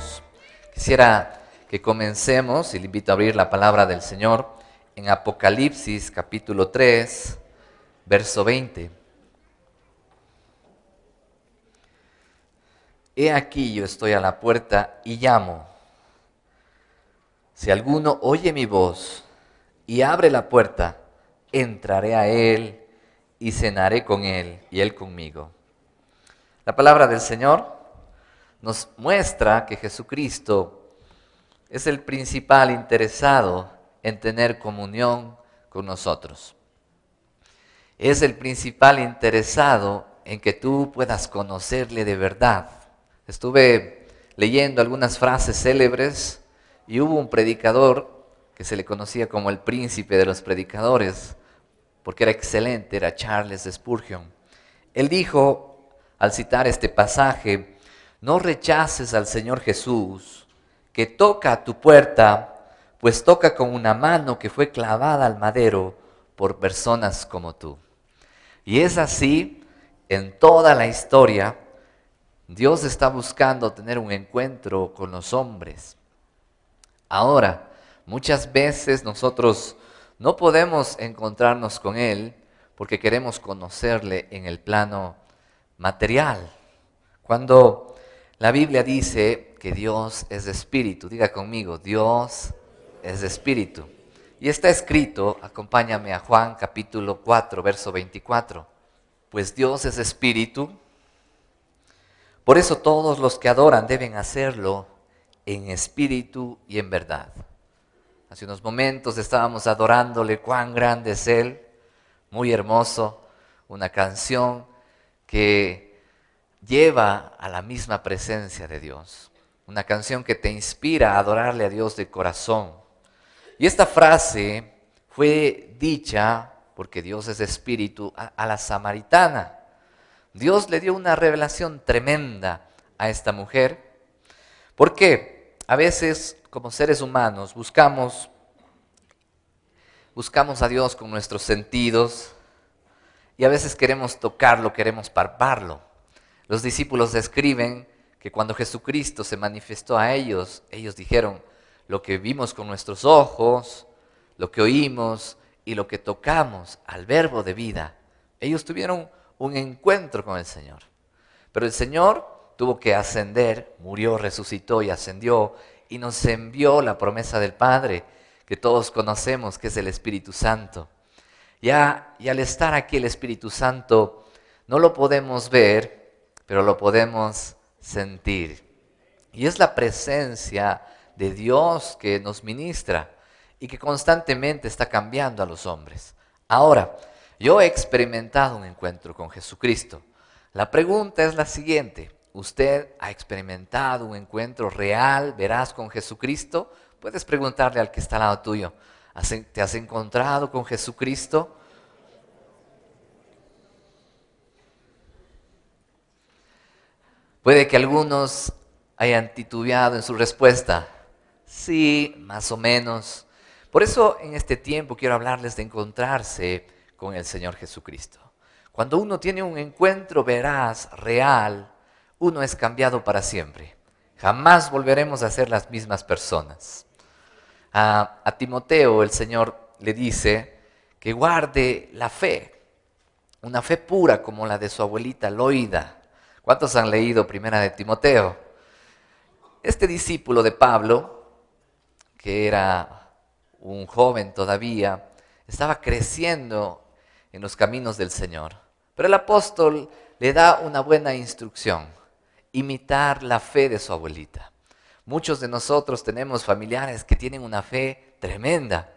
Dios. Quisiera que comencemos, y le invito a abrir la palabra del Señor, en Apocalipsis capítulo 3, verso 20. He aquí yo estoy a la puerta y llamo. Si alguno oye mi voz y abre la puerta, entraré a él y cenaré con él y él conmigo. La palabra del Señor nos muestra que Jesucristo es el principal interesado en tener comunión con nosotros. Es el principal interesado en que tú puedas conocerle de verdad. Estuve leyendo algunas frases célebres y hubo un predicador que se le conocía como el príncipe de los predicadores, porque era excelente, era Charles Spurgeon. Él dijo, al citar este pasaje, no rechaces al Señor Jesús, que toca a tu puerta, pues toca con una mano que fue clavada al madero por personas como tú. Y es así en toda la historia. Dios está buscando tener un encuentro con los hombres. Ahora, muchas veces nosotros no podemos encontrarnos con Él porque queremos conocerle en el plano material. Cuando la Biblia dice que Dios es espíritu, diga conmigo, Dios es espíritu. Y está escrito, acompáñame a Juan capítulo 4, verso 24. Pues Dios es espíritu, por eso todos los que adoran deben hacerlo en espíritu y en verdad. Hace unos momentos estábamos adorándole, cuán grande es Él, muy hermoso, una canción que lleva a la misma presencia de Dios. Una canción que te inspira a adorarle a Dios de corazón. Y esta frase fue dicha, porque Dios es espíritu, a la samaritana. Dios le dio una revelación tremenda a esta mujer. ¿Por qué? A veces, como seres humanos, buscamos a Dios con nuestros sentidos y a veces queremos tocarlo, queremos palparlo. Los discípulos describen que cuando Jesucristo se manifestó a ellos, ellos dijeron, lo que vimos con nuestros ojos, lo que oímos y lo que tocamos al verbo de vida. Ellos tuvieron un encuentro con el Señor. Pero el Señor tuvo que ascender, murió, resucitó y ascendió y nos envió la promesa del Padre que todos conocemos, que es el Espíritu Santo. Y al estar aquí el Espíritu Santo no lo podemos ver, pero lo podemos sentir. Y es la presencia de Dios que nos ministra y que constantemente está cambiando a los hombres. Ahora, yo he experimentado un encuentro con Jesucristo. La pregunta es la siguiente. ¿Usted ha experimentado un encuentro real, veraz con Jesucristo? Puedes preguntarle al que está al lado tuyo. ¿Te has encontrado con Jesucristo? Puede que algunos hayan titubeado en su respuesta. Sí, más o menos. Por eso en este tiempo quiero hablarles de encontrarse con el Señor Jesucristo. Cuando uno tiene un encuentro veraz, real, uno es cambiado para siempre. Jamás volveremos a ser las mismas personas. A Timoteo el Señor le dice que guarde la fe, una fe pura como la de su abuelita Loida. ¿Cuántos han leído Primera de Timoteo? Este discípulo de Pablo, que era un joven todavía, estaba creciendo en los caminos del Señor. Pero el apóstol le da una buena instrucción, imitar la fe de su abuelita. Muchos de nosotros tenemos familiares que tienen una fe tremenda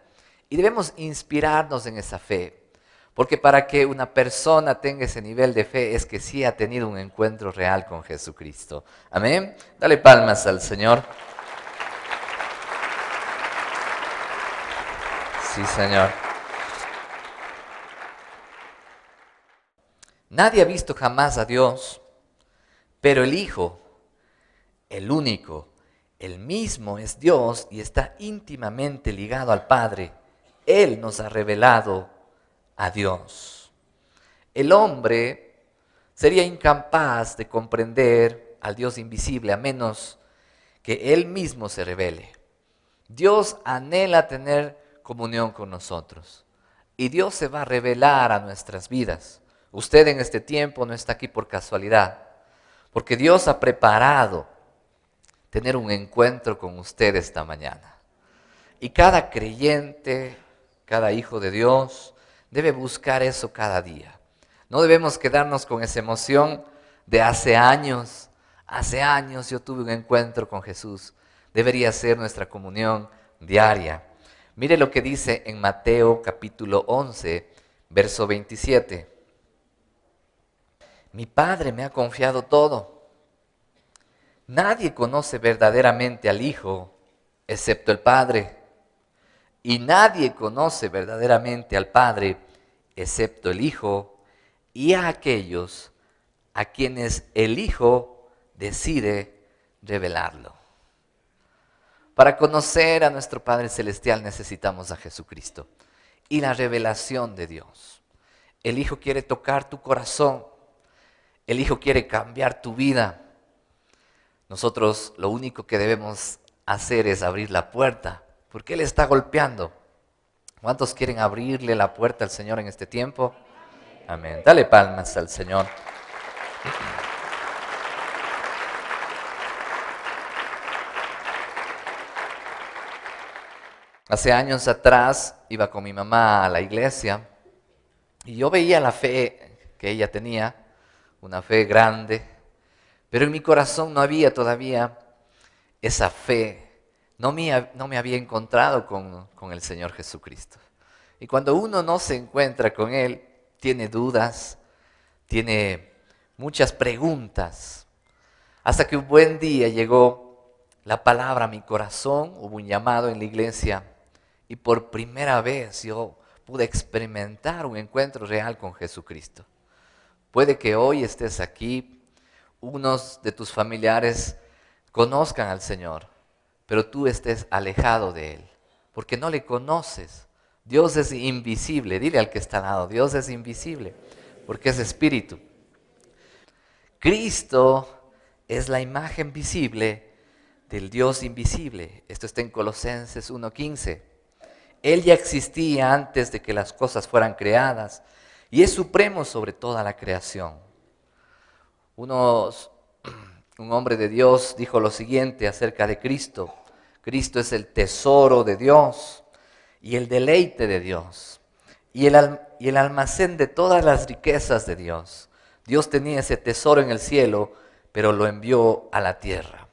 y debemos inspirarnos en esa fe. Porque para que una persona tenga ese nivel de fe es que sí ha tenido un encuentro real con Jesucristo. Amén. Dale palmas al Señor. Sí, Señor. Nadie ha visto jamás a Dios, pero el Hijo, el único, el mismo es Dios y está íntimamente ligado al Padre. Él nos ha revelado a Dios. El hombre sería incapaz de comprender al Dios invisible a menos que Él mismo se revele. Dios anhela tener comunión con nosotros y Dios se va a revelar a nuestras vidas. Usted en este tiempo no está aquí por casualidad, porque Dios ha preparado tener un encuentro con usted esta mañana. Y cada creyente, cada hijo de Dios, debe buscar eso cada día. No debemos quedarnos con esa emoción de hace años. Hace años yo tuve un encuentro con Jesús. Debería ser nuestra comunión diaria. Mire lo que dice en Mateo capítulo 11, verso 27. Mi Padre me ha confiado todo. Nadie conoce verdaderamente al Hijo excepto el Padre. Y nadie conoce verdaderamente al Padre excepto el Hijo y a aquellos a quienes el Hijo decide revelarlo. Para conocer a nuestro Padre Celestial necesitamos a Jesucristo y la revelación de Dios. El Hijo quiere tocar tu corazón. El Hijo quiere cambiar tu vida. Nosotros lo único que debemos hacer es abrir la puerta, porque Él está golpeando. ¿Cuántos quieren abrirle la puerta al Señor en este tiempo? Amén. Dale palmas al Señor. Hace años atrás iba con mi mamá a la iglesia y yo veía la fe que ella tenía, una fe grande, pero en mi corazón no había todavía esa fe. No me había encontrado con el Señor Jesucristo. Y cuando uno no se encuentra con Él, tiene dudas, tiene muchas preguntas. Hasta que un buen día llegó la palabra a mi corazón, hubo un llamado en la iglesia y por primera vez yo pude experimentar un encuentro real con Jesucristo. Puede que hoy estés aquí, unos de tus familiares conozcan al Señor, pero tú estés alejado de Él, porque no le conoces. Dios es invisible. Dile al que está al lado, Dios es invisible, porque es espíritu. Cristo es la imagen visible del Dios invisible. Esto está en Colosenses 1:15. Él ya existía antes de que las cosas fueran creadas y es supremo sobre toda la creación. Un hombre de Dios dijo lo siguiente acerca de Cristo. Cristo es el tesoro de Dios y el deleite de Dios y el almacén de todas las riquezas de Dios. Dios tenía ese tesoro en el cielo, pero lo envió a la tierra.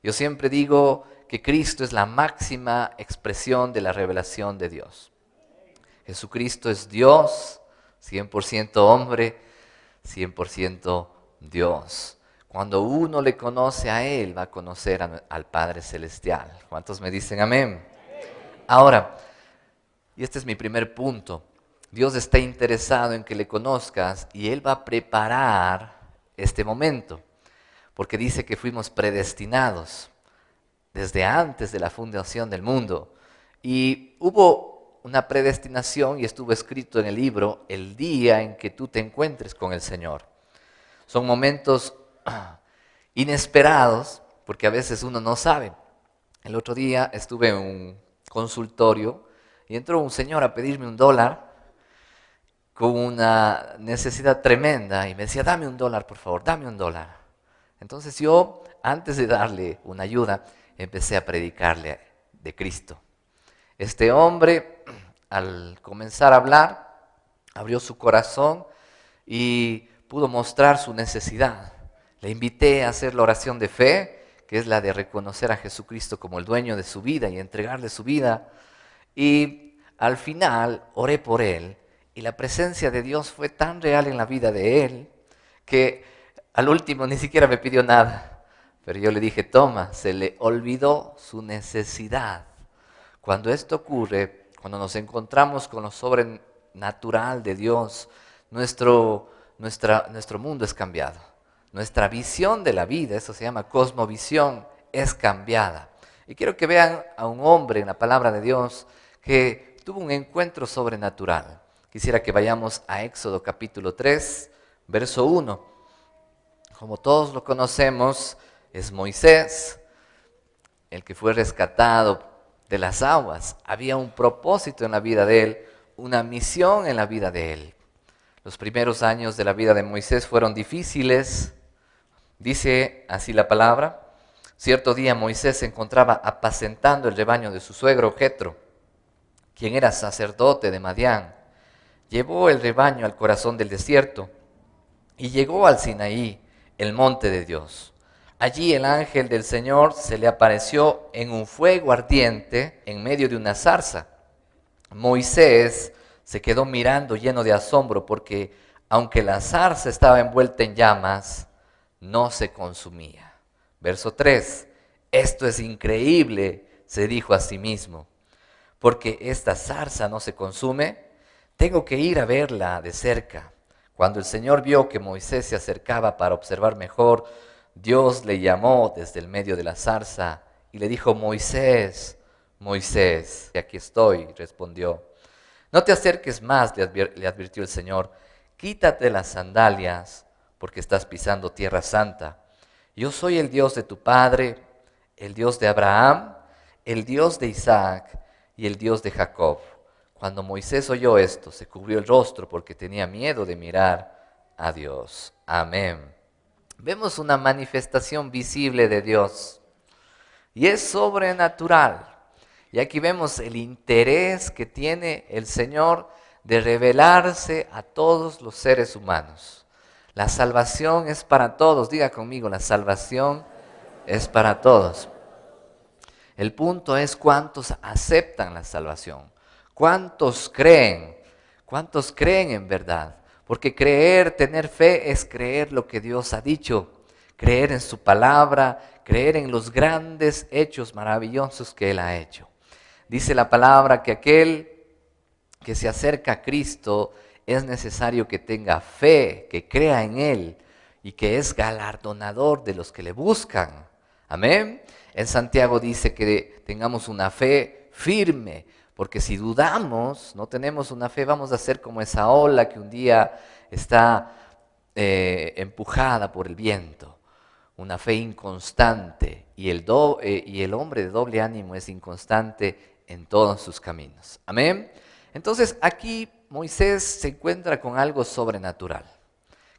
Yo siempre digo que Cristo es la máxima expresión de la revelación de Dios. Jesucristo es Dios, 100% hombre, 100% Dios. Cuando uno le conoce a Él, va a conocer al Padre Celestial. ¿Cuántos me dicen amén? Ahora, y este es mi primer punto, Dios está interesado en que le conozcas y Él va a preparar este momento, porque dice que fuimos predestinados desde antes de la fundación del mundo. Y hubo una predestinación y estuvo escrito en el libro el día en que tú te encuentres con el Señor. Son momentos inesperados, porque a veces uno no sabe. El otro día estuve en un consultorio y entró un señor a pedirme $1 con una necesidad tremenda y me decía, dame $1 por favor, dame $1. Entonces yo, antes de darle una ayuda, empecé a predicarle de Cristo. Este hombre, al comenzar a hablar, abrió su corazón y pudo mostrar su necesidad. Le invité a hacer la oración de fe, que es la de reconocer a Jesucristo como el dueño de su vida y entregarle su vida. Y al final oré por él y la presencia de Dios fue tan real en la vida de él que al último ni siquiera me pidió nada. Pero yo le dije, toma, se le olvidó su necesidad. Cuando esto ocurre, cuando nos encontramos con lo sobrenatural de Dios, nuestro mundo es cambiado. Nuestra visión de la vida, eso se llama cosmovisión, es cambiada. Y quiero que vean a un hombre en la palabra de Dios que tuvo un encuentro sobrenatural. Quisiera que vayamos a Éxodo capítulo 3, verso 1. Como todos lo conocemos, es Moisés. el que fue rescatado de las aguas. Había un propósito en la vida de él, una misión en la vida de él. Los primeros años de la vida de Moisés fueron difíciles. Dice así la palabra: cierto día Moisés se encontraba apacentando el rebaño de su suegro Jetro, quien era sacerdote de Madián. Llevó el rebaño al corazón del desierto y llegó al Sinaí, el monte de Dios. Allí el ángel del Señor se le apareció en un fuego ardiente en medio de una zarza. Moisés se quedó mirando lleno de asombro porque, aunque la zarza estaba envuelta en llamas, no se consumía. Verso 3. Esto es increíble, se dijo a sí mismo, porque esta zarza no se consume. Tengo que ir a verla de cerca. Cuando el Señor vio que Moisés se acercaba para observar mejor, Dios le llamó desde el medio de la zarza y le dijo: Moisés, Moisés. Y aquí estoy, respondió. No te acerques más, le advirtió el Señor. Quítate las sandalias, porque estás pisando tierra santa. Yo soy el Dios de tu padre, el Dios de Abraham, el Dios de Isaac y el Dios de Jacob. Cuando Moisés oyó esto, se cubrió el rostro porque tenía miedo de mirar a Dios. Amén. Vemos una manifestación visible de Dios y es sobrenatural. Y aquí vemos el interés que tiene el Señor de revelarse a todos los seres humanos. La salvación es para todos. Diga conmigo, la salvación es para todos. El punto es cuántos aceptan la salvación. ¿Cuántos creen? ¿Cuántos creen en verdad? Porque creer, tener fe, es creer lo que Dios ha dicho, creer en su palabra, creer en los grandes hechos maravillosos que Él ha hecho. Dice la palabra que aquel que se acerca a Cristo es necesario que tenga fe, que crea en Él y que es galardonador de los que le buscan. Amén. En Santiago dice que tengamos una fe firme, porque si dudamos, no tenemos una fe, vamos a ser como esa ola que un día está empujada por el viento. Una fe inconstante, y el hombre de doble ánimo es inconstante en todos sus caminos. Amén. Entonces aquí Moisés se encuentra con algo sobrenatural.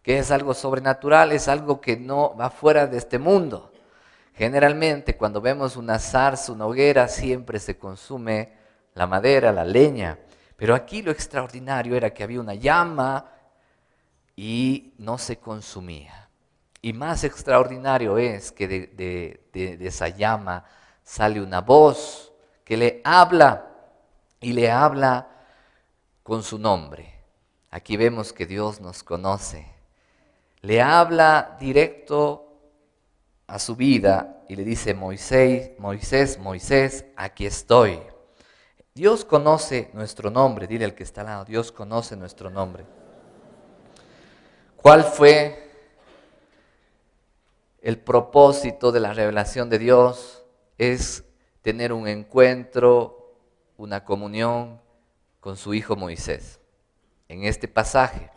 ¿Qué es algo sobrenatural? Es algo que no va fuera de este mundo. Generalmente cuando vemos una zarza, una hoguera, siempre se consume la madera, la leña. Pero aquí lo extraordinario era que había una llama y no se consumía. Y más extraordinario es que de esa llama sale una voz que le habla y le habla con su nombre. Aquí vemos que Dios nos conoce. Le habla directo a su vida y le dice: Moisés, Moisés, Moisés, aquí estoy. Dios conoce nuestro nombre. Dile al que está al lado: Dios conoce nuestro nombre. ¿Cuál fue el propósito de la revelación de Dios? Es tener un encuentro, una comunión con su hijo Moisés. En este pasaje,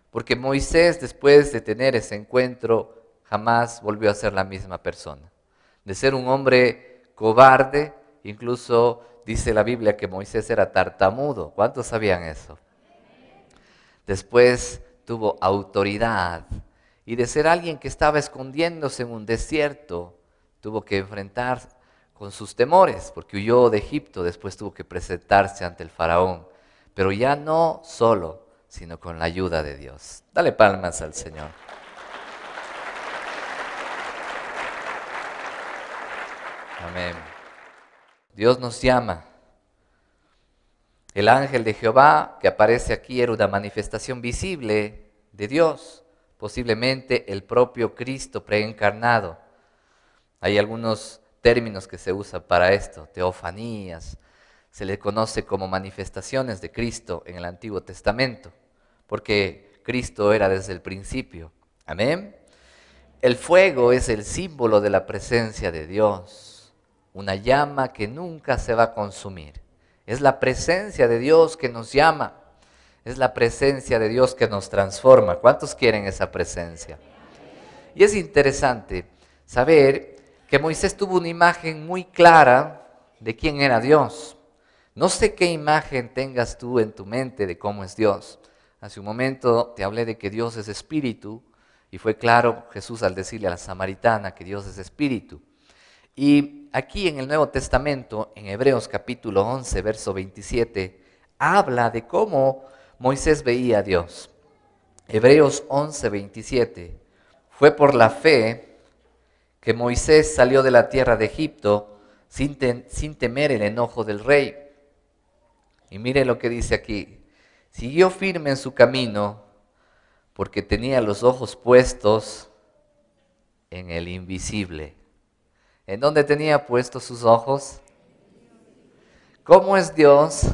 porque Moisés, después de tener ese encuentro, jamás volvió a ser la misma persona. De ser un hombre cobarde, incluso dice la Biblia que Moisés era tartamudo. ¿Cuántos sabían eso? Después tuvo autoridad, y de ser alguien que estaba escondiéndose en un desierto, tuvo que enfrentar con sus temores, porque huyó de Egipto, después tuvo que presentarse ante el faraón, pero ya no solo, sino con la ayuda de Dios. Dale palmas al Señor. Amén. Dios nos llama. El ángel de Jehová que aparece aquí era una manifestación visible de Dios, posiblemente el propio Cristo preencarnado. Hay algunos términos que se usan para esto: teofanías. Se le conoce como manifestaciones de Cristo en el Antiguo Testamento, porque Cristo era desde el principio. Amén. El fuego es el símbolo de la presencia de Dios, una llama que nunca se va a consumir. Es la presencia de Dios que nos llama, es la presencia de Dios que nos transforma. ¿Cuántos quieren esa presencia? Y es interesante saber que Moisés tuvo una imagen muy clara de quién era Dios. No sé qué imagen tengas tú en tu mente de cómo es Dios. Hace un momento te hablé de que Dios es espíritu y fue claro Jesús al decirle a la samaritana que Dios es espíritu. Y aquí en el Nuevo Testamento, en Hebreos capítulo 11, verso 27, habla de cómo Moisés veía a Dios. Hebreos 11, 27. Fue por la fe que Moisés salió de la tierra de Egipto sin temer el enojo del rey. Y mire lo que dice aquí. Siguió firme en su camino porque tenía los ojos puestos en el invisible. ¿En dónde tenía puestos sus ojos? ¿Cómo es Dios?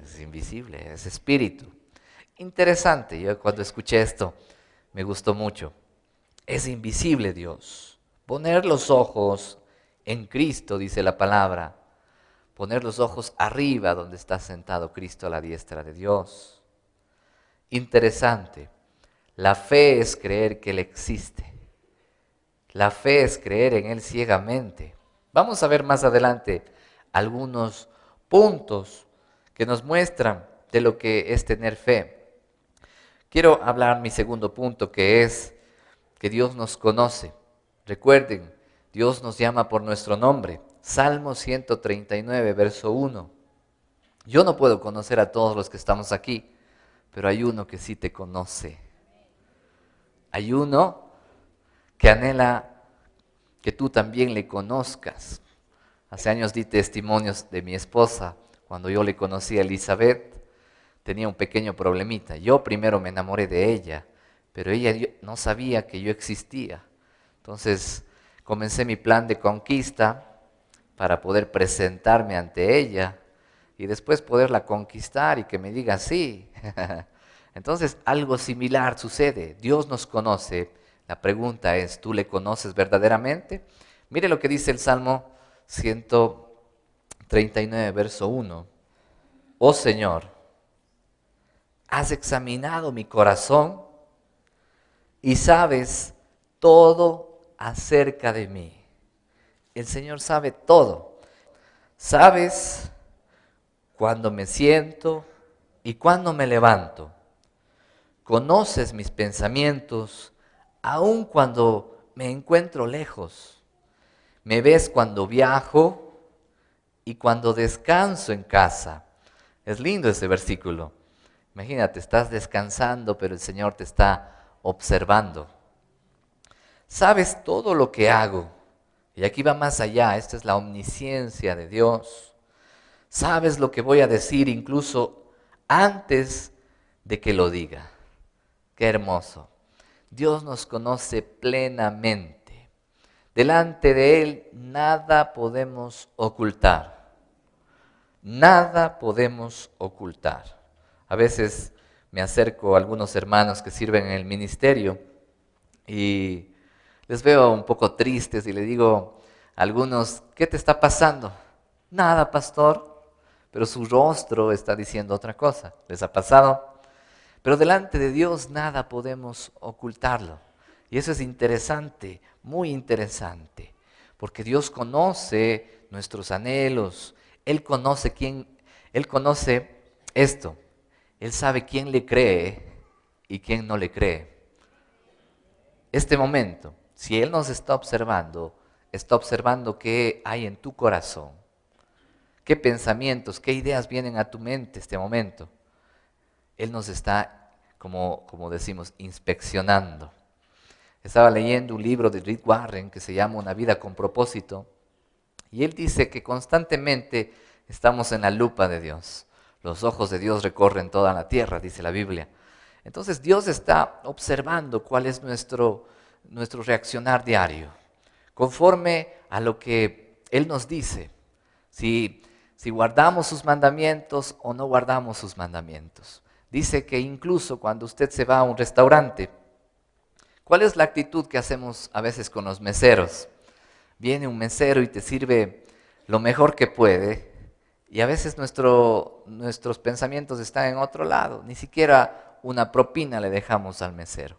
Es invisible, es espíritu. Interesante, yo cuando escuché esto me gustó mucho. Es invisible Dios. Poner los ojos en Cristo, dice la palabra. Poner los ojos arriba donde está sentado Cristo a la diestra de Dios. Interesante. La fe es creer que Él existe. La fe es creer en Él ciegamente. Vamos a ver más adelante algunos puntos que nos muestran de lo que es tener fe. Quiero hablar mi segundo punto, que es que Dios nos conoce. Recuerden, Dios nos llama por nuestro nombre. Salmo 139, verso 1. Yo no puedo conocer a todos los que estamos aquí, pero hay uno que sí te conoce. Hay uno que anhela que tú también le conozcas. Hace años di testimonios de mi esposa. Cuando yo le conocí a Elizabeth, tenía un pequeño problemita. Yo primero me enamoré de ella, pero ella no sabía que yo existía. Entonces comencé mi plan de conquista para poder presentarme ante ella y después poderla conquistar y que me diga sí. Entonces algo similar sucede. Dios nos conoce. La pregunta es, ¿tú le conoces verdaderamente? Mire lo que dice el Salmo 139, verso 1. Oh Señor, has examinado mi corazón y sabes todo acerca de mí. El Señor sabe todo. Sabes cuándo me siento y cuándo me levanto. Conoces mis pensamientos aun cuando me encuentro lejos. Me ves cuando viajo y cuando descanso en casa. Es lindo ese versículo. Imagínate, estás descansando, pero el Señor te está observando. Sabes todo lo que hago. Y aquí va más allá, esta es la omnisciencia de Dios. Sabes lo que voy a decir incluso antes de que lo diga. Qué hermoso. Dios nos conoce plenamente. Delante de Él nada podemos ocultar. Nada podemos ocultar. A veces me acerco a algunos hermanos que sirven en el ministerio y les veo un poco tristes y le digo a algunos, ¿qué te está pasando? Nada, pastor, pero su rostro está diciendo otra cosa. ¿Les ha pasado? Pero delante de Dios nada podemos ocultarlo. Y eso es interesante, muy interesante, porque Dios conoce nuestros anhelos, Él conoce esto, Él sabe quién le cree y quién no le cree. Este momento, si Él nos está observando qué hay en tu corazón, qué pensamientos, qué ideas vienen a tu mente este momento. Él nos está, como decimos, inspeccionando. Estaba leyendo un libro de Rick Warren que se llama Una vida con propósito, y él dice que constantemente estamos en la lupa de Dios. Los ojos de Dios recorren toda la tierra, dice la Biblia. Entonces Dios está observando cuál es nuestro reaccionar diario, conforme a lo que Él nos dice. Si guardamos sus mandamientos o no guardamos sus mandamientos. Dice que incluso cuando usted se va a un restaurante, ¿cuál es la actitud que hacemos a veces con los meseros? Viene un mesero y te sirve lo mejor que puede, y a veces nuestros pensamientos están en otro lado, ni siquiera una propina le dejamos al mesero.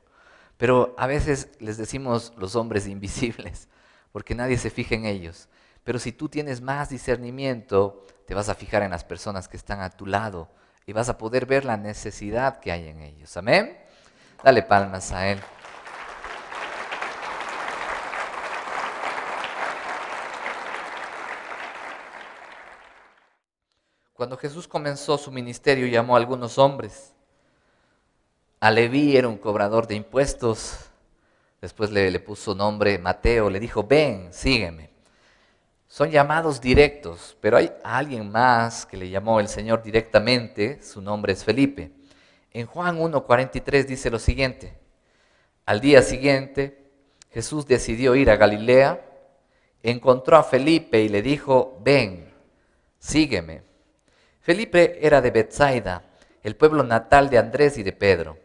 Pero a veces les decimos los hombres invisibles, porque nadie se fija en ellos. Pero si tú tienes más discernimiento, te vas a fijar en las personas que están a tu lado y vas a poder ver la necesidad que hay en ellos. Amén. Dale palmas a Él. Cuando Jesús comenzó su ministerio, llamó a algunos hombres. A Leví era un cobrador de impuestos. Después le puso nombre Mateo. Le dijo, ven, sígueme. Son llamados directos, pero hay alguien más que le llamó el Señor directamente. Su nombre es Felipe. En Juan 1:43 dice lo siguiente. Al día siguiente, Jesús decidió ir a Galilea. Encontró a Felipe y le dijo, ven, sígueme. Felipe era de Betsaida, el pueblo natal de Andrés y de Pedro.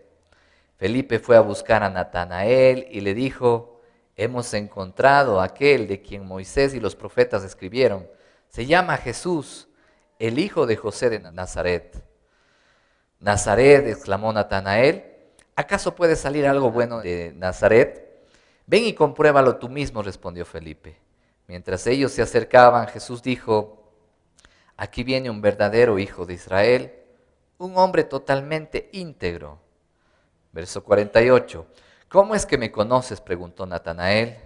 Felipe fue a buscar a Natanael y le dijo, hemos encontrado a aquel de quien Moisés y los profetas escribieron. Se llama Jesús, el hijo de José de Nazaret. Nazaret, exclamó Natanael, ¿acaso puede salir algo bueno de Nazaret? Ven y compruébalo tú mismo, respondió Felipe. Mientras ellos se acercaban, Jesús dijo, aquí viene un verdadero hijo de Israel, un hombre totalmente íntegro. Verso 48. ¿Cómo es que me conoces?, preguntó Natanael.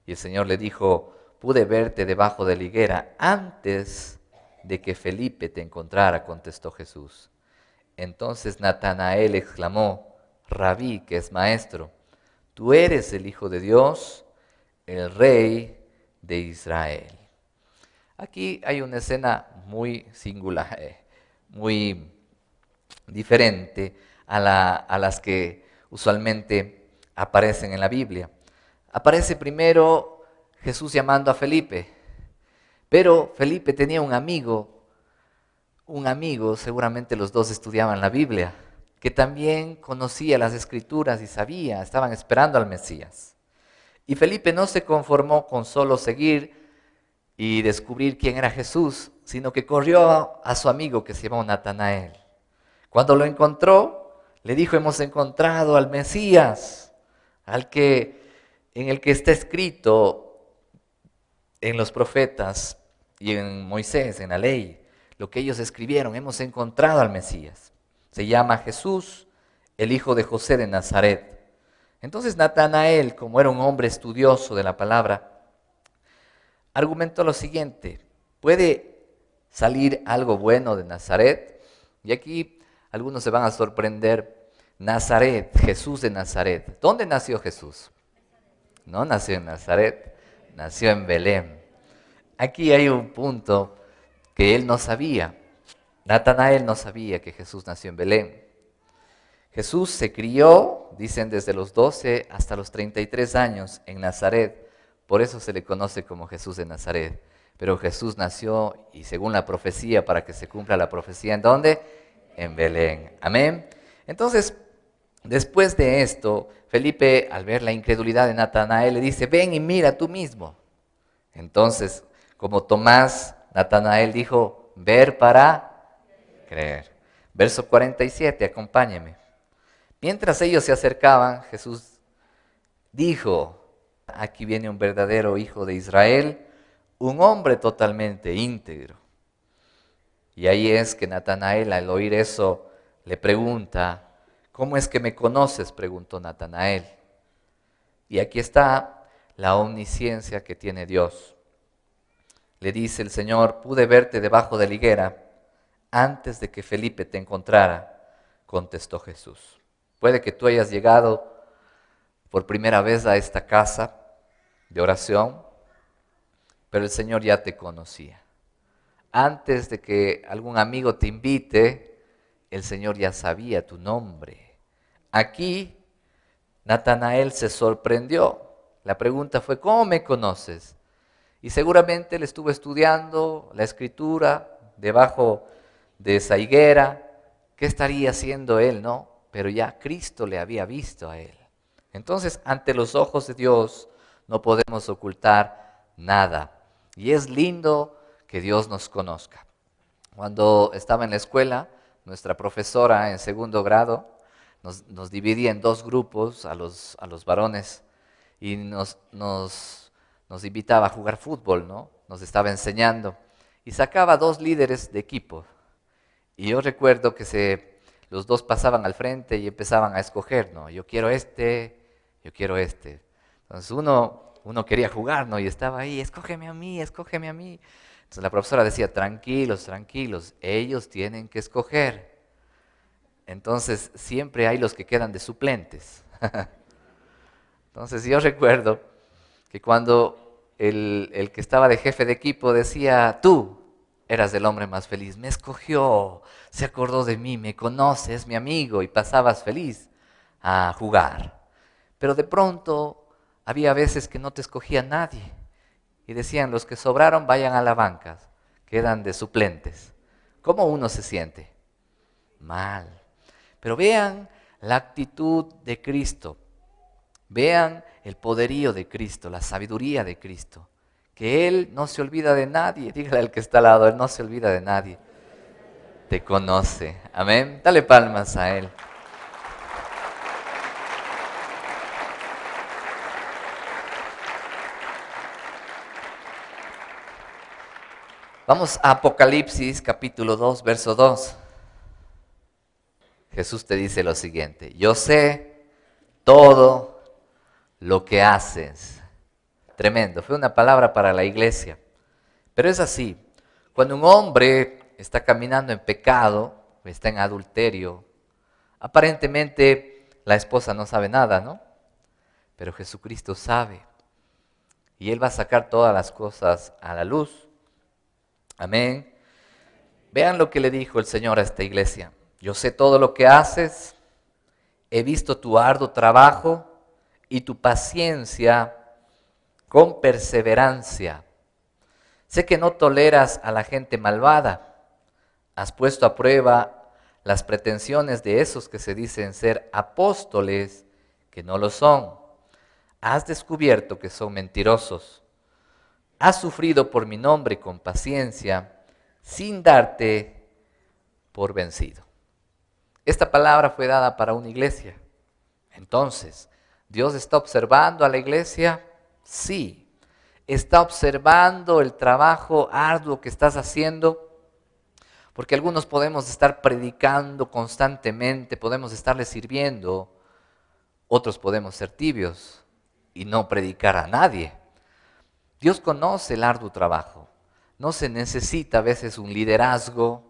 Y el Señor le dijo, pude verte debajo de la higuera antes de que Felipe te encontrara, contestó Jesús. Entonces Natanael exclamó, Rabí, que es maestro, tú eres el Hijo de Dios, el Rey de Israel. Aquí hay una escena muy singular, muy diferente a las que usualmente aparecen en la Biblia. Aparece primero Jesús llamando a Felipe, pero Felipe tenía un amigo, seguramente los dos estudiaban la Biblia, que también conocía las Escrituras y sabía, estaban esperando al Mesías. Y Felipe no se conformó con solo seguir y descubrir quién era Jesús, sino que corrió a su amigo que se llamó Natanael. Cuando lo encontró, le dijo, hemos encontrado al Mesías, en el que está escrito en los profetas y en Moisés, en la ley, lo que ellos escribieron, hemos encontrado al Mesías. Se llama Jesús, el hijo de José de Nazaret. Entonces Natanael, como era un hombre estudioso de la palabra, argumentó lo siguiente, ¿puede salir algo bueno de Nazaret? Y aquí algunos se van a sorprender. Nazaret, Jesús de Nazaret. ¿Dónde nació Jesús? No nació en Nazaret, nació en Belén. Aquí hay un punto que él no sabía. Natanael no sabía que Jesús nació en Belén. Jesús se crió, dicen, desde los 12 hasta los 33 años en Nazaret. Por eso se le conoce como Jesús de Nazaret. Pero Jesús nació, y según la profecía, para que se cumpla la profecía, ¿en dónde? En Belén. Amén. Entonces, después de esto, Felipe, al ver la incredulidad de Natanael, le dice, ven y mira tú mismo. Entonces, como Tomás, Natanael dijo, ver para creer. Verso 47, acompáñeme. Mientras ellos se acercaban, Jesús dijo, aquí viene un verdadero hijo de Israel, un hombre totalmente íntegro. Y ahí es que Natanael, al oír eso, le pregunta, ¿cómo es que me conoces?, preguntó Natanael. Y aquí está la omnisciencia que tiene Dios. Le dice el Señor, pude verte debajo de la higuera antes de que Felipe te encontrara, contestó Jesús. Puede que tú hayas llegado por primera vez a esta casa de oración, pero el Señor ya te conocía. Antes de que algún amigo te invite, el Señor ya sabía tu nombre. Aquí Natanael se sorprendió. La pregunta fue, ¿cómo me conoces? Y seguramente él estuvo estudiando la Escritura debajo de esa higuera. ¿Qué estaría haciendo él, no? Pero ya Cristo le había visto a él. Entonces, ante los ojos de Dios no podemos ocultar nada. Y es lindo que Dios nos conozca. Cuando estaba en la escuela, nuestra profesora en segundo grado nos dividía en dos grupos a los varones y nos nos invitaba a jugar fútbol, ¿no? Nos estaba enseñando y sacaba 2 líderes de equipo. Y yo recuerdo que los 2 pasaban al frente y empezaban a escoger, ¿no? Yo quiero yo quiero este. Entonces uno quería jugar, ¿no? Y estaba ahí, escógeme a mí, escógeme a mí. Entonces la profesora decía, tranquilos, tranquilos, ellos tienen que escoger. Entonces siempre hay los que quedan de suplentes. Entonces yo recuerdo que cuando el que estaba de jefe de equipo decía, tú eras el hombre más feliz, me escogió, se acordó de mí, me conoce, es mi amigo, y pasabas feliz a jugar. Pero de pronto había veces que no te escogía nadie y decían, los que sobraron vayan a la banca, quedan de suplentes. ¿Cómo uno se siente? Mal. Pero vean la actitud de Cristo. Vean el poderío de Cristo, la sabiduría de Cristo, que Él no se olvida de nadie. Dígale al que está al lado, Él no se olvida de nadie. Te conoce. Amén. Dale palmas a Él. Vamos a Apocalipsis capítulo 2, verso 2. Jesús te dice lo siguiente, yo sé todo lo que haces. Tremendo, fue una palabra para la iglesia. Pero es así, cuando un hombre está caminando en pecado, está en adulterio, aparentemente la esposa no sabe nada, ¿no? Pero Jesucristo sabe. Y Él va a sacar todas las cosas a la luz. Amén. Vean lo que le dijo el Señor a esta iglesia. Yo sé todo lo que haces, he visto tu arduo trabajo y tu paciencia con perseverancia. Sé que no toleras a la gente malvada. Has puesto a prueba las pretensiones de esos que se dicen ser apóstoles, que no lo son. Has descubierto que son mentirosos. Has sufrido por mi nombre con paciencia, sin darte por vencido. Esta palabra fue dada para una iglesia. Entonces, ¿Dios está observando a la iglesia? Sí. ¿Está observando el trabajo arduo que estás haciendo? Porque algunos podemos estar predicando constantemente, podemos estarle sirviendo, otros podemos ser tibios y no predicar a nadie. Dios conoce el arduo trabajo. No se necesita a veces un liderazgo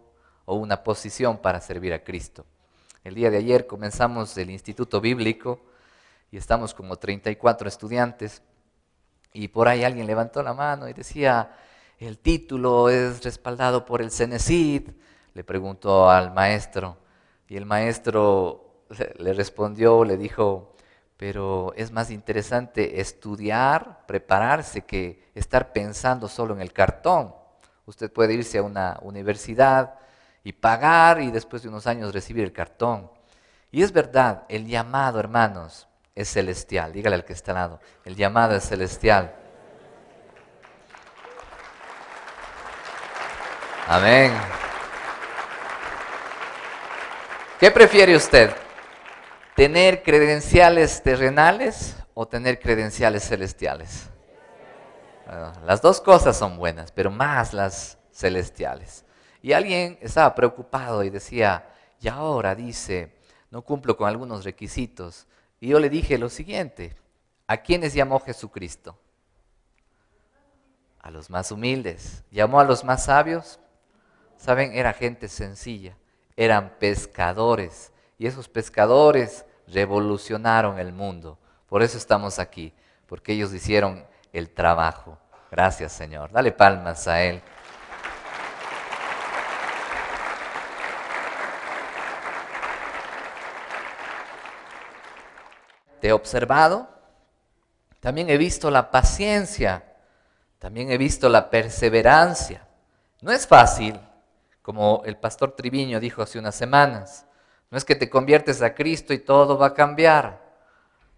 o una posición para servir a Cristo. El día de ayer comenzamos el Instituto Bíblico y estamos como 34 estudiantes y por ahí alguien levantó la mano y decía, el título es respaldado por el CENESID. Le preguntó al maestro y el maestro le respondió, le dijo, pero es más interesante estudiar, prepararse, que estar pensando solo en el cartón. Usted puede irse a una universidad y pagar y después de unos años recibir el cartón. Y es verdad, el llamado, hermanos, es celestial. Dígale al que está al lado, el llamado es celestial. Amén. ¿Qué prefiere usted? ¿Tener credenciales terrenales o tener credenciales celestiales? Bueno, las dos cosas son buenas, pero más las celestiales. Y alguien estaba preocupado y decía, y ahora dice, no cumplo con algunos requisitos. Y yo le dije lo siguiente, ¿a quiénes llamó Jesucristo? A los más humildes. ¿Llamó a los más sabios? Saben, era gente sencilla, eran pescadores. Y esos pescadores revolucionaron el mundo. Por eso estamos aquí, porque ellos hicieron el trabajo. Gracias, Señor. Dale palmas a Él. Te he observado, también he visto la paciencia, también he visto la perseverancia. No es fácil, como el pastor Triviño dijo hace unas semanas. No es que te conviertes a Cristo y todo va a cambiar.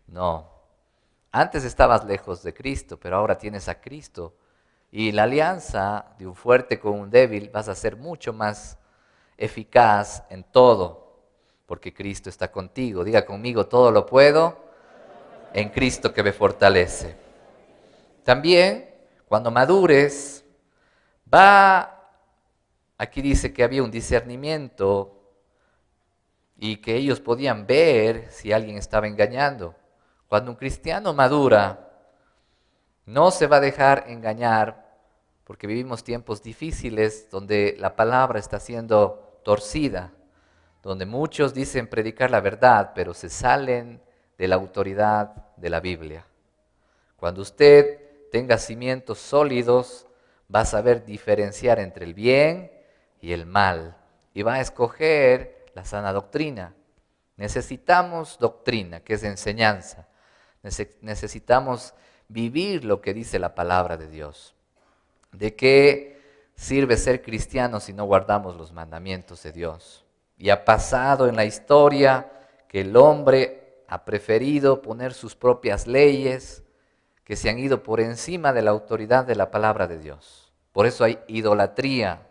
No. Antes estabas lejos de Cristo, pero ahora tienes a Cristo. Y la alianza de un fuerte con un débil vas a ser mucho más eficaz en todo, porque Cristo está contigo. Diga conmigo, todo lo puedo en Cristo que me fortalece. También, cuando madures, aquí dice que había un discernimiento y que ellos podían ver si alguien estaba engañando. Cuando un cristiano madura, no se va a dejar engañar, porque vivimos tiempos difíciles donde la palabra está siendo torcida, donde muchos dicen predicar la verdad, pero se salen de la autoridad de la Biblia. Cuando usted tenga cimientos sólidos, va a saber diferenciar entre el bien y el mal, y va a escoger la sana doctrina. Necesitamos doctrina, que es enseñanza. Necesitamos vivir lo que dice la palabra de Dios. ¿De qué sirve ser cristiano si no guardamos los mandamientos de Dios? Y ha pasado en la historia que el hombre ha preferido poner sus propias leyes, que se han ido por encima de la autoridad de la palabra de Dios. Por eso hay idolatría,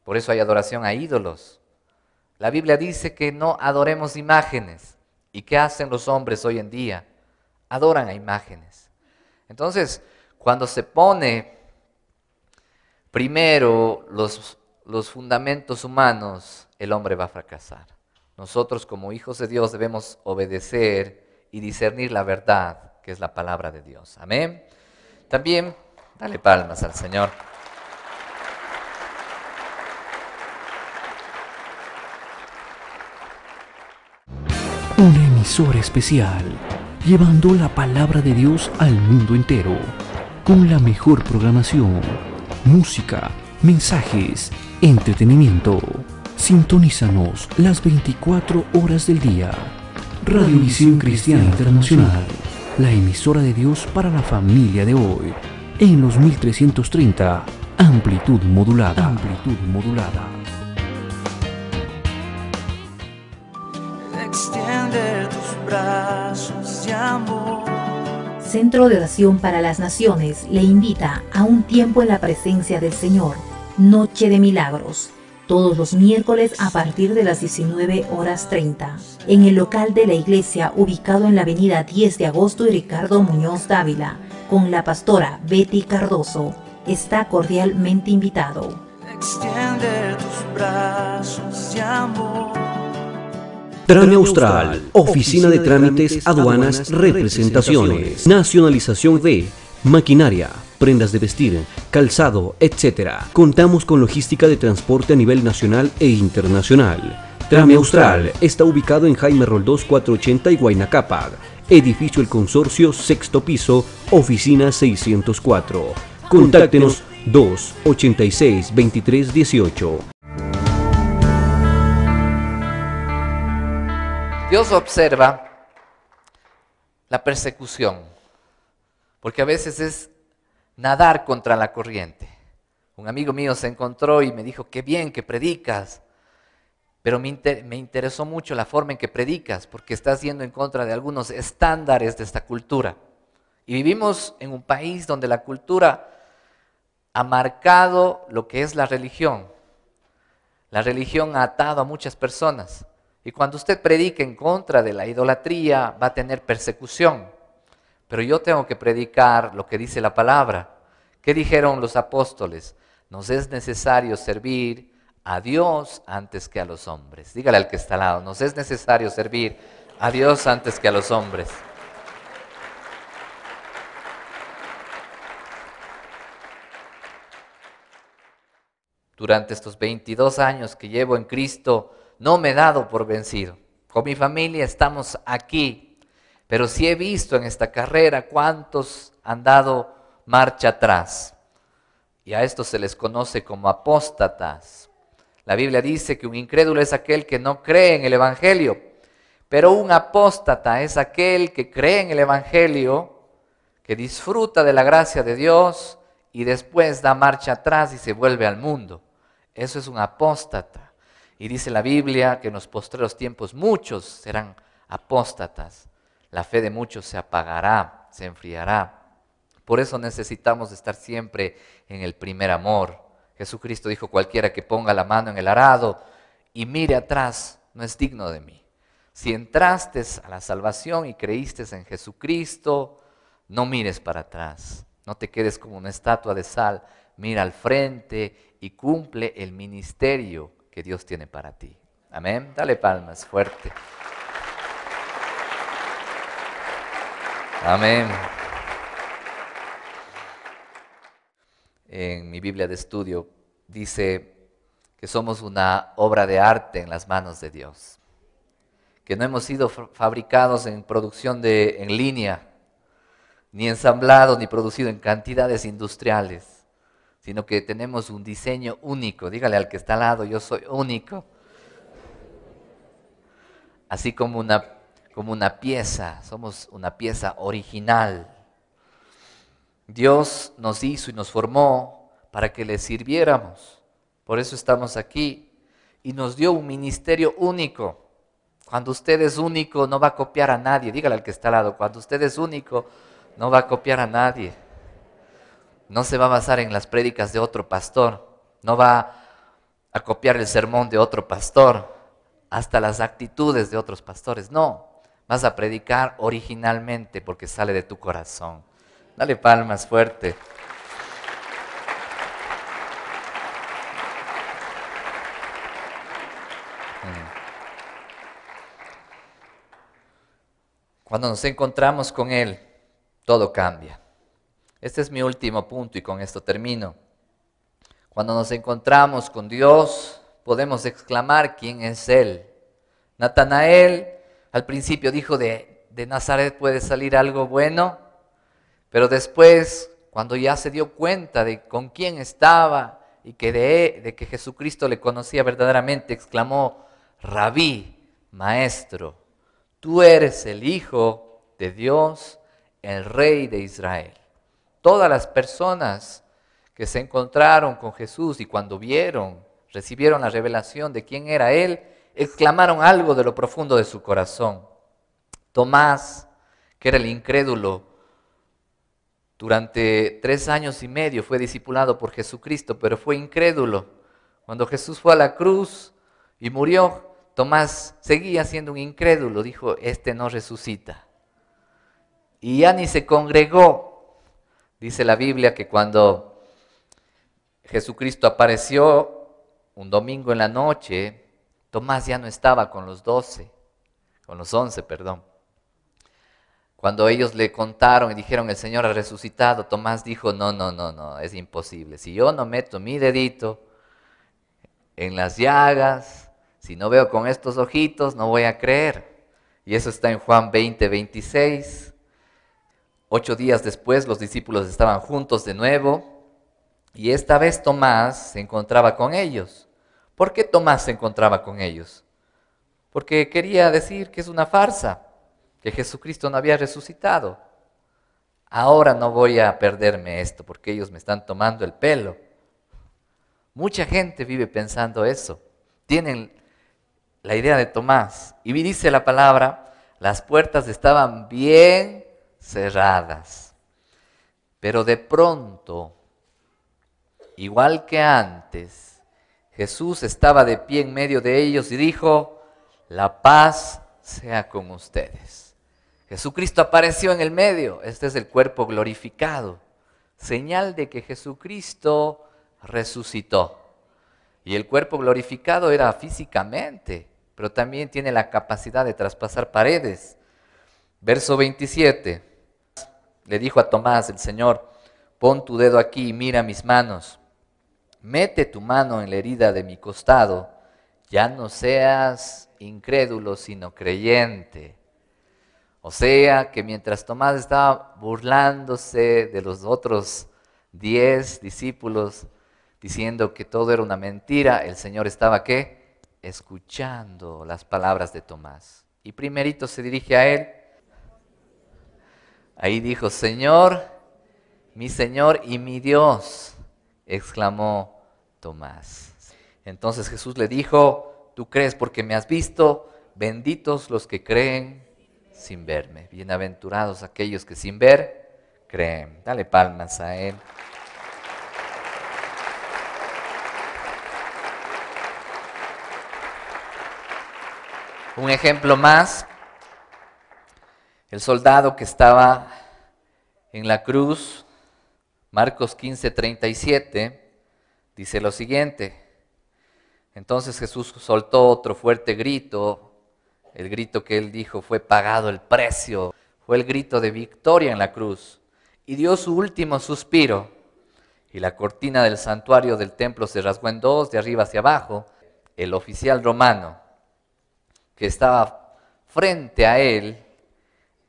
por eso hay adoración a ídolos. La Biblia dice que no adoremos imágenes. ¿Y qué hacen los hombres hoy en día? Adoran a imágenes. Entonces, cuando se pone primero los fundamentos humanos, el hombre va a fracasar. Nosotros como hijos de Dios debemos obedecer y discernir la verdad, que es la palabra de Dios. Amén. También, dale palmas al Señor. Una emisora especial, llevando la palabra de Dios al mundo entero, con la mejor programación, música, mensajes, entretenimiento. Sintonízanos las 24 horas del día. Radiovisión Cristiana Internacional, la emisora de Dios para la familia de hoy, en los 1330, amplitud modulada. Amplitud modulada. Extiende tus brazos de amor. Centro de Oración para las Naciones le invita a un tiempo en la presencia del Señor, Noche de Milagros, todos los miércoles a partir de las 19:30, en el local de la iglesia ubicado en la avenida 10 de agosto y Ricardo Muñoz Dávila, con la pastora Betty Cardoso. Está cordialmente invitado. Extiende tus brazos de amor. Trame Austral, Oficina de Trámites, Aduanas, Representaciones, nacionalización de maquinaria, prendas de vestir, calzado, etc. Contamos con logística de transporte a nivel nacional e internacional. Trame Austral está ubicado en Jaime Roldós 480 y Huayna Capac, edificio El Consorcio, sexto piso, oficina 604. Contáctenos 286-2318. Dios observa la persecución, porque a veces es nadar contra la corriente. Un amigo mío se encontró y me dijo, qué bien que predicas, pero me interesó mucho la forma en que predicas, porque estás yendo en contra de algunos estándares de esta cultura. Y vivimos en un país donde la cultura ha marcado lo que es la religión. La religión ha atado a muchas personas. Y cuando usted predica en contra de la idolatría, va a tener persecución. Pero yo tengo que predicar lo que dice la palabra. ¿Qué dijeron los apóstoles? Nos es necesario servir a Dios antes que a los hombres. Dígale al que está al lado, nos es necesario servir a Dios antes que a los hombres. Durante estos 22 años que llevo en Cristo, no me he dado por vencido. Con mi familia estamos aquí, pero sí he visto en esta carrera cuántos han dado marcha atrás. Y a estos se les conoce como apóstatas. La Biblia dice que un incrédulo es aquel que no cree en el Evangelio, pero un apóstata es aquel que cree en el Evangelio, que disfruta de la gracia de Dios y después da marcha atrás y se vuelve al mundo. Eso es un apóstata. Y dice la Biblia que en los postreros tiempos muchos serán apóstatas. La fe de muchos se apagará, se enfriará. Por eso necesitamos estar siempre en el primer amor. Jesucristo dijo, cualquiera que ponga la mano en el arado y mire atrás, no es digno de mí. Si entraste a la salvación y creíste en Jesucristo, No mires para atrás, no te quedes como una estatua de sal, mira al frente y cumple el ministerio que Dios tiene para ti. Amén. Dale palmas fuerte. Amén. En mi Biblia de estudio dice que somos una obra de arte en las manos de Dios, que no hemos sido fabricados en producción en línea, ni ensamblado, ni producido en cantidades industriales, sino que tenemos un diseño único. Dígale al que está al lado, yo soy único. Así como una pieza, somos una pieza original. Dios nos hizo y nos formó para que le sirviéramos. Por eso estamos aquí y nos dio un ministerio único. Cuando usted es único, no va a copiar a nadie. Dígale al que está al lado, cuando usted es único, no va a copiar a nadie. No se va a basar en las prédicas de otro pastor. No va a copiar el sermón de otro pastor, hasta las actitudes de otros pastores. No, vas a predicar originalmente porque sale de tu corazón. Dale palmas fuerte. Cuando nos encontramos con Él, todo cambia. Este es mi último punto y con esto termino. Cuando nos encontramos con Dios, podemos exclamar quién es Él. Natanael al principio dijo de Nazaret puede salir algo bueno, pero después, cuando ya se dio cuenta de con quién estaba y que de que Jesucristo le conocía verdaderamente, exclamó, Rabí, maestro, tú eres el Hijo de Dios, el Rey de Israel. Todas las personas que se encontraron con Jesús y cuando recibieron la revelación de quién era Él, exclamaron algo de lo profundo de su corazón. Tomás, que era el incrédulo, durante 3 años y medio fue discipulado por Jesucristo, pero fue incrédulo. Cuando Jesús fue a la cruz y murió, Tomás seguía siendo un incrédulo, dijo, este no resucita. Y ya ni se congregó. Dice la Biblia que cuando Jesucristo apareció un domingo en la noche, Tomás ya no estaba con los 11. Cuando ellos le contaron y dijeron, el Señor ha resucitado, Tomás dijo, no, es imposible. Si yo no meto mi dedito en las llagas, si no veo con estos ojitos, no voy a creer. Y eso está en Juan 20:26. 8 días después, los discípulos estaban juntos de nuevo, y esta vez Tomás se encontraba con ellos. ¿Por qué Tomás se encontraba con ellos? Porque quería decir que es una farsa, que Jesucristo no había resucitado. Ahora no voy a perderme esto porque ellos me están tomando el pelo. Mucha gente vive pensando eso. Tienen la idea de Tomás. Y dice la palabra, las puertas estaban bien cerradas. Pero de pronto, igual que antes, Jesús estaba de pie en medio de ellos y dijo, la paz sea con ustedes. Jesucristo apareció en el medio. Este es el cuerpo glorificado, señal de que Jesucristo resucitó. Y el cuerpo glorificado era físicamente, pero también tiene la capacidad de traspasar paredes. Verso 27, le dijo a Tomás el Señor, pon tu dedo aquí y mira mis manos. Mete tu mano en la herida de mi costado. Ya no seas incrédulo, sino creyente. O sea que mientras Tomás estaba burlándose de los otros 10 discípulos, diciendo que todo era una mentira, el Señor estaba ¿qué? Escuchando las palabras de Tomás. Y primerito se dirige a él. Ahí dijo, Señor y mi Dios, exclamó Tomás. Entonces Jesús le dijo, tú crees porque me has visto, benditos los que creen sin verme. Bienaventurados aquellos que sin ver creen. Dale palmas a Él. Un ejemplo más, el soldado que estaba En la cruz, Marcos 15:37, dice lo siguiente. Entonces Jesús soltó otro fuerte grito. El grito que él dijo fue pagado el precio. Fue el grito de victoria en la cruz. Y dio su último suspiro. Y la cortina del santuario del templo se rasgó en dos, de arriba hacia abajo. El oficial romano que estaba frente a él,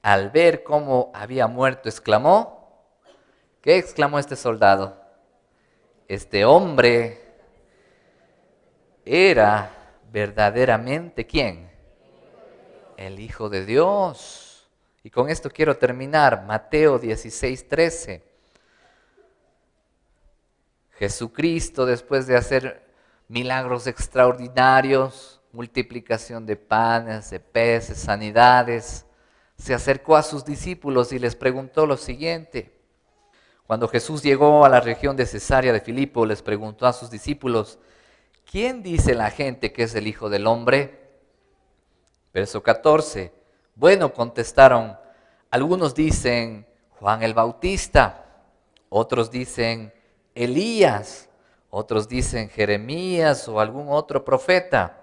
al ver cómo había muerto, exclamó. ¿Qué exclamó este soldado? Este hombre era verdaderamente ¿quién? El Hijo de Dios. Y con esto quiero terminar. Mateo 16:13. Jesucristo, después de hacer milagros extraordinarios, multiplicación de panes, de peces, sanidades, se acercó a sus discípulos y les preguntó lo siguiente. Cuando Jesús llegó a la región de Cesarea de Filipo, les preguntó a sus discípulos, ¿quién dice la gente que es el Hijo del Hombre? Verso 14. Bueno, contestaron, algunos dicen Juan el Bautista, otros dicen Elías, otros dicen Jeremías o algún otro profeta.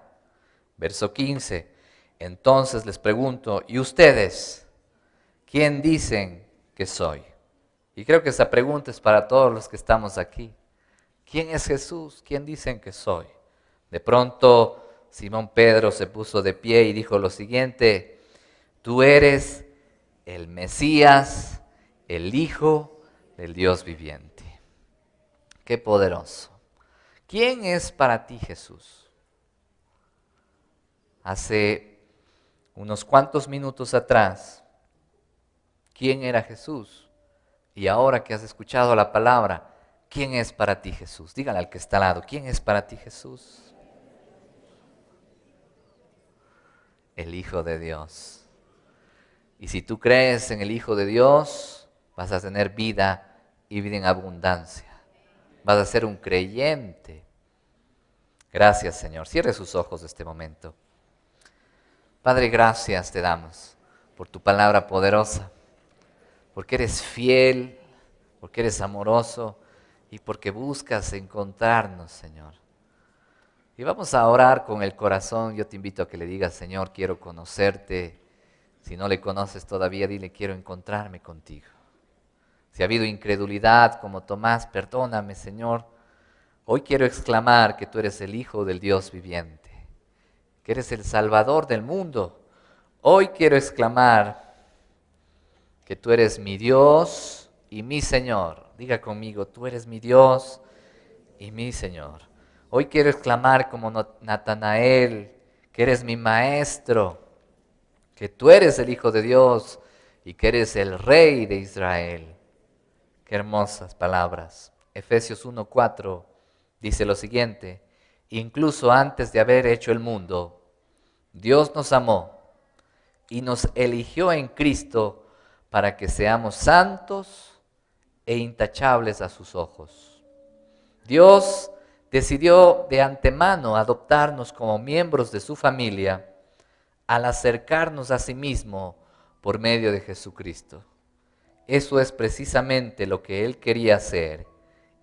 Verso 15. Entonces les pregunto, ¿y ustedes? ¿Quién dicen que soy? Y creo que esa pregunta es para todos los que estamos aquí. ¿Quién es Jesús? ¿Quién dicen que soy? De pronto Simón Pedro se puso de pie y dijo lo siguiente, tú eres el Mesías, el Hijo del Dios viviente. Qué poderoso. ¿Quién es para ti Jesús? Hace unos cuantos minutos atrás, ¿quién era Jesús? Y ahora que has escuchado la palabra, ¿quién es para ti Jesús? Dígale al que está al lado, ¿quién es para ti Jesús? El Hijo de Dios. Y si tú crees en el Hijo de Dios, vas a tener vida y vida en abundancia. Vas a ser un creyente. Gracias, Señor. Cierre sus ojos este momento. Padre, gracias te damos por tu palabra poderosa, porque eres fiel, porque eres amoroso y porque buscas encontrarnos, Señor. Y vamos a orar con el corazón. Yo te invito a que le digas, Señor, quiero conocerte. Si no le conoces todavía, dile, quiero encontrarme contigo. Si ha habido incredulidad como Tomás, perdóname, Señor. Hoy quiero exclamar que tú eres el Hijo del Dios viviente, que eres el Salvador del mundo. Hoy quiero exclamar que tú eres mi Dios y mi Señor. Diga conmigo, tú eres mi Dios y mi Señor. Hoy quiero exclamar como Natanael, que eres mi Maestro, que tú eres el Hijo de Dios y que eres el Rey de Israel. Qué hermosas palabras. Efesios 1:4 dice lo siguiente, incluso antes de haber hecho el mundo, Dios nos amó y nos eligió en Cristo para que seamos santos e intachables a sus ojos. Dios decidió de antemano adoptarnos como miembros de su familia al acercarnos a sí mismo por medio de Jesucristo. Eso es precisamente lo que Él quería hacer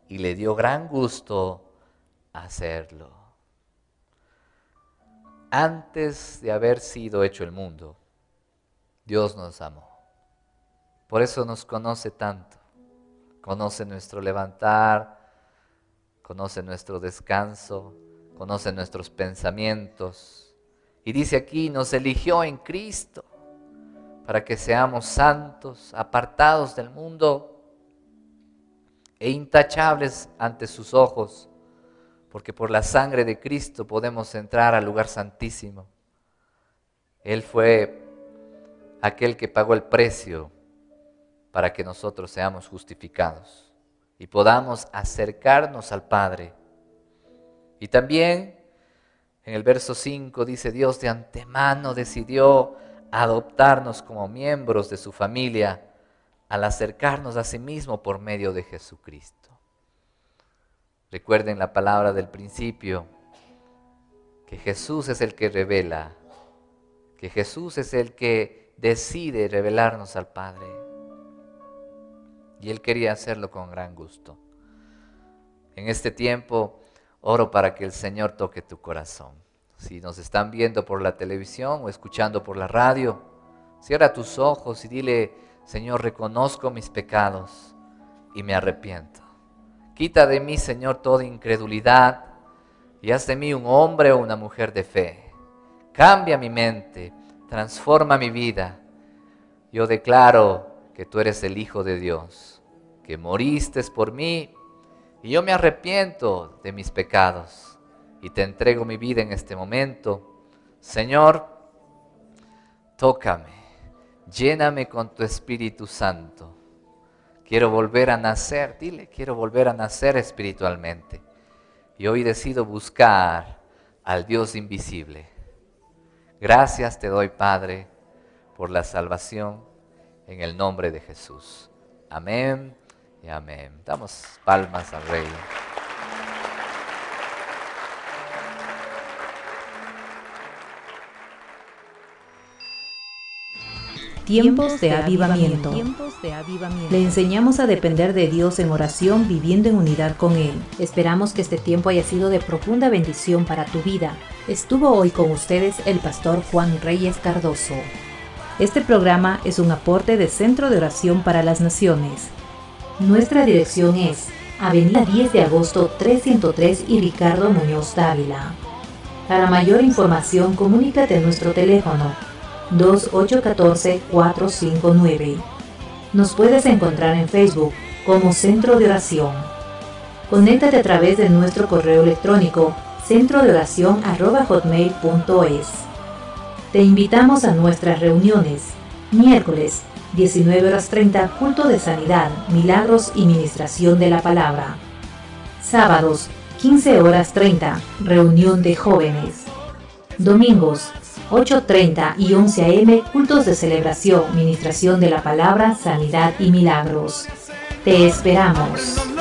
y le dio gran gusto hacerlo. Antes de haber sido hecho el mundo, Dios nos amó. Por eso nos conoce tanto. Conoce nuestro levantar, conoce nuestro descanso, conoce nuestros pensamientos. Y dice aquí, nos eligió en Cristo para que seamos santos, apartados del mundo e intachables ante sus ojos, porque por la sangre de Cristo podemos entrar al lugar santísimo. Él fue aquel que pagó el precio para que nosotros seamos justificados y podamos acercarnos al Padre. Y también en el verso 5 dice, Dios de antemano decidió adoptarnos como miembros de su familia al acercarnos a sí mismo por medio de Jesucristo. Recuerden la palabra del principio, que Jesús es el que revela, que Jesús es el que decide revelarnos al Padre. y él quería hacerlo con gran gusto. En este tiempo oro para que el Señor toque tu corazón. Si nos están viendo por la televisión o escuchando por la radio, cierra tus ojos y dile: Señor, reconozco mis pecados y me arrepiento. Quita de mí, Señor, toda incredulidad y haz de mí un hombre o una mujer de fe. Cambia mi mente, transforma mi vida. Yo declaro que tú eres el Hijo de Dios, que moriste por mí, y yo me arrepiento de mis pecados y te entrego mi vida en este momento. Señor, tócame, lléname con tu Espíritu Santo. Quiero volver a nacer, dile, quiero volver a nacer espiritualmente. Y hoy decido buscar al Dios invisible. Gracias te doy, Padre, por la salvación en el nombre de Jesús. Amén y amén. Damos palmas al Rey. Tiempos de avivamiento. Le enseñamos a depender de Dios en oración, viviendo en unidad con Él. Esperamos que este tiempo haya sido de profunda bendición para tu vida. Estuvo hoy con ustedes el pastor Juan Reyes Cardoso. Este programa es un aporte de Centro de Oración para las Naciones. Nuestra dirección es Avenida 10 de Agosto 303 y Ricardo Muñoz Dávila. Para mayor información, comunícate a nuestro teléfono 2814-459. Nos puedes encontrar en Facebook como Centro de Oración. Conéctate a través de nuestro correo electrónico centrodeoracion@hotmail.es. Te invitamos a nuestras reuniones. Miércoles, 19:30, culto de sanidad, milagros y ministración de la palabra. Sábados, 15:30, reunión de jóvenes. Domingos, 8:30 y 11 a.m., cultos de celebración, ministración de la palabra, sanidad y milagros. Te esperamos.